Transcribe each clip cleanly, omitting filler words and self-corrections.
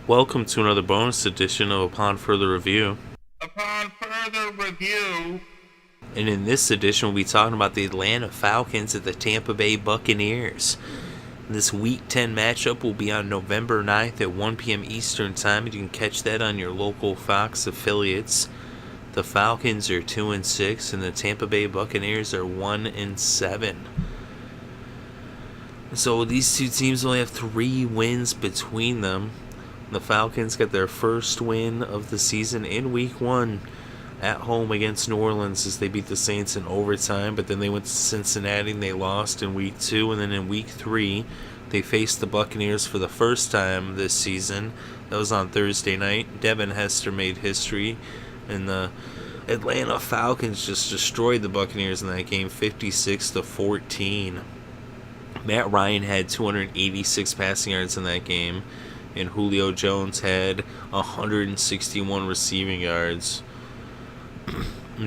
Welcome to another bonus edition of Upon Further Review. Upon further review, And in this edition, we'll be talking about the Atlanta Falcons and the Tampa Bay Buccaneers. This Week 10 matchup will be on November 9th at 1 p.m. Eastern Time, and you can catch that on your local Fox affiliates. The Falcons are 2-6, and the Tampa Bay Buccaneers are 1-7. So these two teams only have 3 wins between them. The Falcons got their first win of the season in Week 1 at home against New Orleans as they beat the Saints in overtime, but then they went to Cincinnati and they lost in Week 2, and then in Week 3 they faced the Buccaneers for the first time this season. That was on Thursday night. Devin Hester made history, and the Atlanta Falcons just destroyed the Buccaneers in that game 56-14. Matt Ryan had 286 passing yards in that game, and Julio Jones had 161 receiving yards.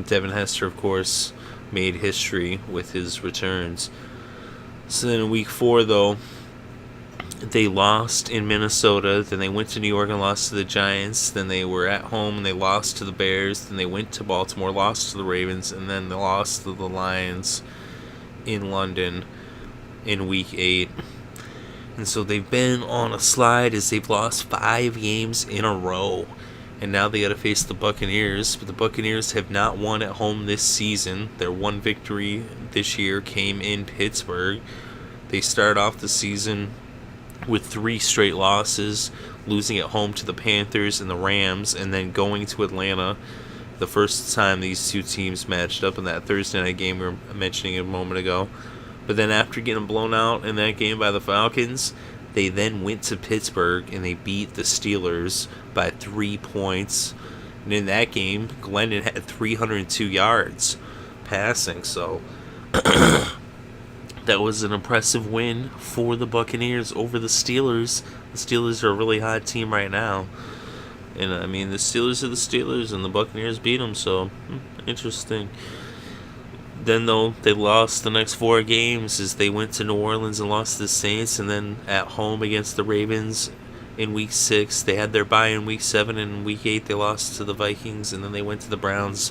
Devin Hester, of course, made history with his returns. So then in Week 4, though, they lost in Minnesota. Then they went to New York and lost to the Giants. Then they were at home and they lost to the Bears. Then they went to Baltimore, lost to the Ravens, and then they lost to the Lions in London in Week 8. And so they've been on a slide as they've lost 5 games in a row. And now they got to face the Buccaneers. But the Buccaneers have not won at home this season. Their one victory this year came in Pittsburgh. They started off the season with 3 straight losses, losing at home to the Panthers and the Rams, and then going to Atlanta. The first time these two teams matched up in that Thursday night game we were mentioning a moment ago. But then after getting blown out in that game by the Falcons, they then went to Pittsburgh and they beat the Steelers by 3 points. And in that game, Glennon had 302 yards passing. So that was an impressive win for the Buccaneers over the Steelers. The Steelers are a really hot team right now. And I mean, the Steelers are the Steelers and the Buccaneers beat them. So interesting. Then, though, they lost the next 4 games as they went to New Orleans and lost to the Saints, and then at home against the Ravens in Week 6. They had their bye in Week 7, and in Week 8 they lost to the Vikings, and then they went to the Browns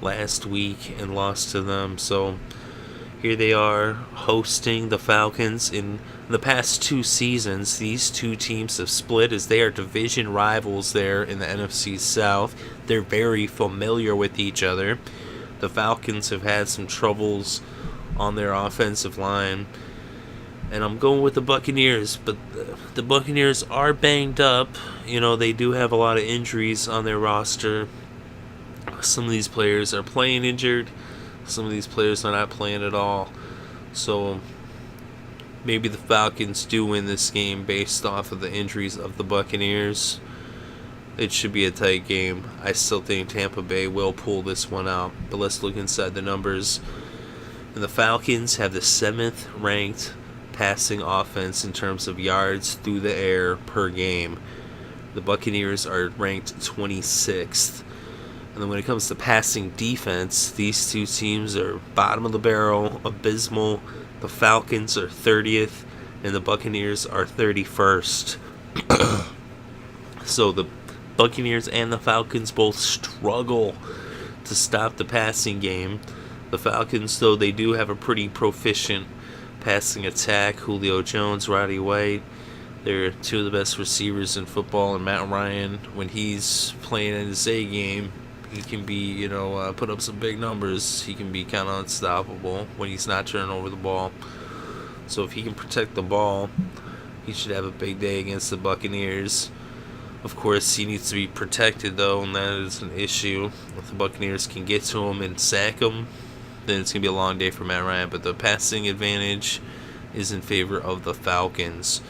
last week and lost to them. So here they are hosting the Falcons. In the past 2 seasons, these two teams have split as they are division rivals there in the NFC South. They're very familiar with each other. The Falcons have had some troubles on their offensive line. And I'm going with the Buccaneers, but the Buccaneers are banged up. You know, they do have a lot of injuries on their roster. Some of these players are playing injured. Some of these players are not playing at all. So maybe the Falcons do win this game based off of the injuries of the Buccaneers. It should be a tight game. I still think Tampa Bay will pull this one out. But let's look inside the numbers. And the Falcons have the 7th ranked passing offense in terms of yards through the air per game. The Buccaneers are ranked 26th. And then when it comes to passing defense, these two teams are bottom of the barrel, abysmal. The Falcons are 30th, and the Buccaneers are 31st. So the Buccaneers and the Falcons both struggle to stop the passing game. The Falcons, though, they do have a pretty proficient passing attack. Julio Jones, Roddy White, they're 2 of the best receivers in football. And Matt Ryan, when he's playing in his A game, he can be, put up some big numbers. He can be kind of unstoppable when he's not turning over the ball. So if he can protect the ball, he should have a big day against the Buccaneers. Of course, he needs to be protected, though, and that is an issue. If the Buccaneers can get to him and sack him, then it's going to be a long day for Matt Ryan. But the passing advantage is in favor of the Falcons,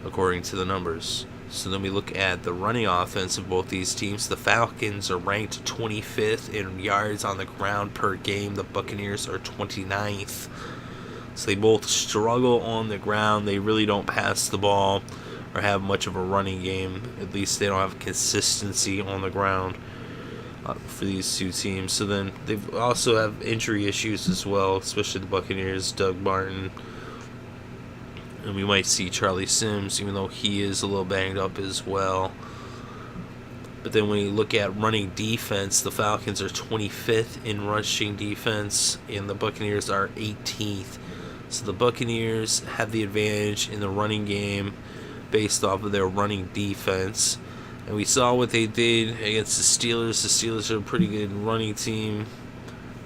according to the numbers. So then we look at the running offense of both these teams. The Falcons are ranked 25th in yards on the ground per game. The Buccaneers are 29th. So they both struggle on the ground. They really don't pass the ball or have much of a running game. At least they don't have consistency on the ground for these two teams. So then they also have injury issues as well, especially the Buccaneers. Doug Martin And we might see Charlie Sims, even though he is a little banged up as well. But then when you look at running defense, the Falcons are 25th in rushing defense, and the Buccaneers are 18th. So the Buccaneers have the advantage in the running game based off of their running defense. And we saw what they did against the Steelers. The Steelers are a pretty good running team.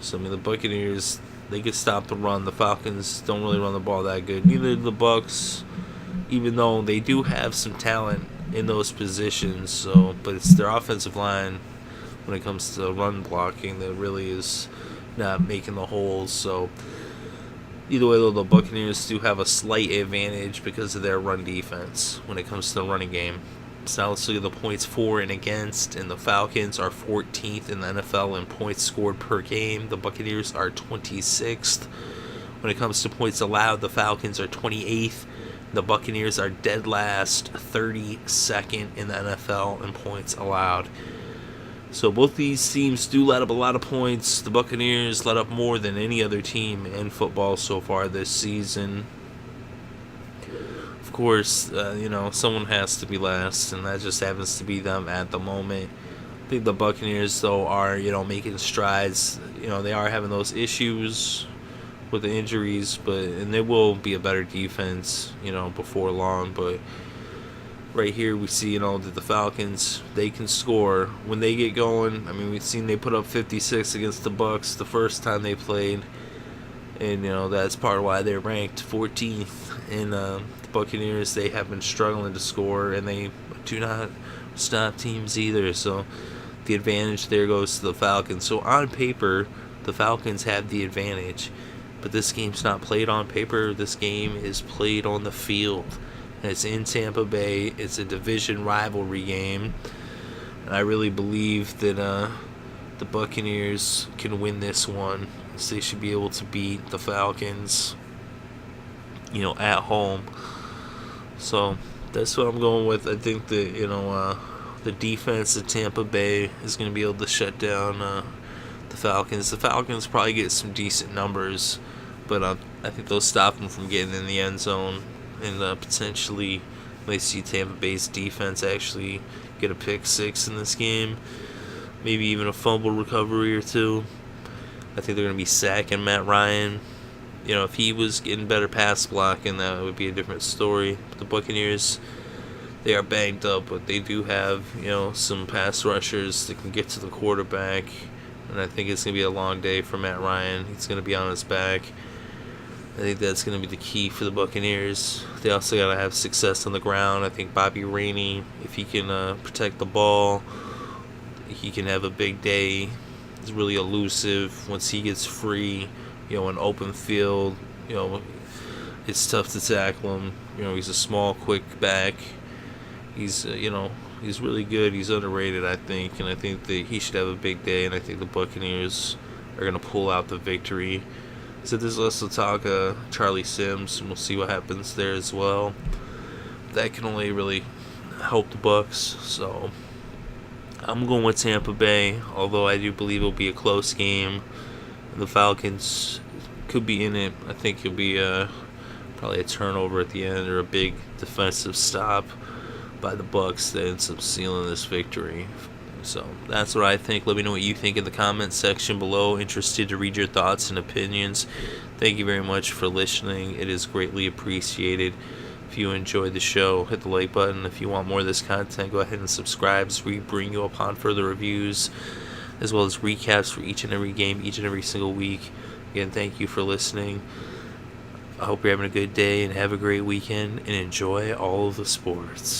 So, I mean, the Buccaneers, they could stop the run. The Falcons don't really run the ball that good. Neither do the Bucs, even though they do have some talent in those positions. So, but it's their offensive line when it comes to run blocking that really is not making the holes. So, either way, though, the Buccaneers do have a slight advantage because of their run defense when it comes to the running game. So now let's look at the points for and against, and the Falcons are 14th in the NFL in points scored per game. The Buccaneers are 26th. When it comes to points allowed, the Falcons are 28th. The Buccaneers are dead last, 32nd in the NFL in points allowed. So both these teams do let up a lot of points. The Buccaneers let up more than any other team in football so far this season. Of course, someone has to be last, and that just happens to be them at the moment. I think the Buccaneers, though, are, making strides. They are having those issues with the injuries, and they will be a better defense, before long. But right here we see, that the Falcons, they can score when they get going. I mean, we've seen they put up 56 against the Bucs the first time they played, and that's part of why they're ranked 14th. And the Buccaneers, they have been struggling to score, and they do not stop teams either. So the advantage there goes to the Falcons. So on paper, the Falcons have the advantage, but this game's not played on paper. This game is played on the field. And it's in Tampa Bay. It's a division rivalry game. And I really believe that the Buccaneers can win this one. So they should be able to beat the Falcons, at home. So that's what I'm going with. I think that, the defense of Tampa Bay is going to be able to shut down the Falcons. The Falcons probably get some decent numbers, but I think they'll stop them from getting in the end zone. And potentially may see Tampa Bay's defense actually get a pick six in this game. Maybe even a fumble recovery or two. I think they're going to be sacking Matt Ryan. If he was getting better pass blocking, that would be a different story. But the Buccaneers, they are banged up, but they do have, some pass rushers that can get to the quarterback. And I think it's going to be a long day for Matt Ryan. He's going to be on his back. I think that's going to be the key for the Buccaneers. They also got to have success on the ground. I think Bobby Rainey, if he can protect the ball, he can have a big day. He's really elusive. Once he gets free, an open field, it's tough to tackle him. He's a small, quick back. He's, he's really good. He's underrated, I think, and I think that he should have a big day, and I think the Buccaneers are going to pull out the victory. So there's also talk Charlie Sims, and we'll see what happens there as well. That can only really help the Bucs. So I'm going with Tampa Bay, although I do believe it'll be a close game. The Falcons could be in it. I think it'll be probably a turnover at the end or a big defensive stop by the Bucs that ends up sealing this victory. So that's what I think. Let me know what you think in the comments section below. Interested to read your thoughts and opinions. Thank you very much for listening. It is greatly appreciated. If you enjoyed the show, hit the like button. If you want more of this content, go ahead and subscribe as we bring you upon further reviews as well as recaps for each and every game, each and every single week. Again, thank you for listening. I hope you're having a good day and have a great weekend and enjoy all of the sports.